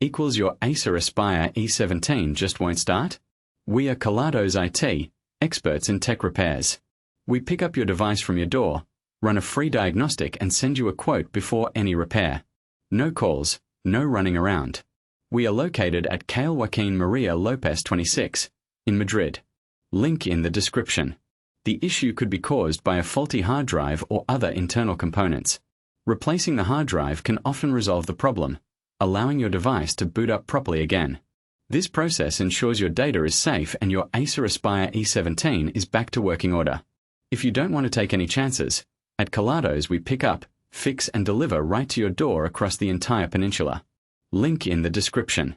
equals your Acer Aspire E17 just won't start? We are Kelatos IT, experts in tech repairs. We pick up your device from your door, run a free diagnostic and send you a quote before any repair. No calls, no running around. We are located at Calle Joaquin Maria Lopez 26, in Madrid. Link in the description. The issue could be caused by a faulty hard drive or other internal components. Replacing the hard drive can often resolve the problem, allowing your device to boot up properly again. This process ensures your data is safe and your Acer Aspire E17 is back to working order. If you don't want to take any chances, at Kelatos we pick up, fix and deliver right to your door across the entire peninsula. Link in the description.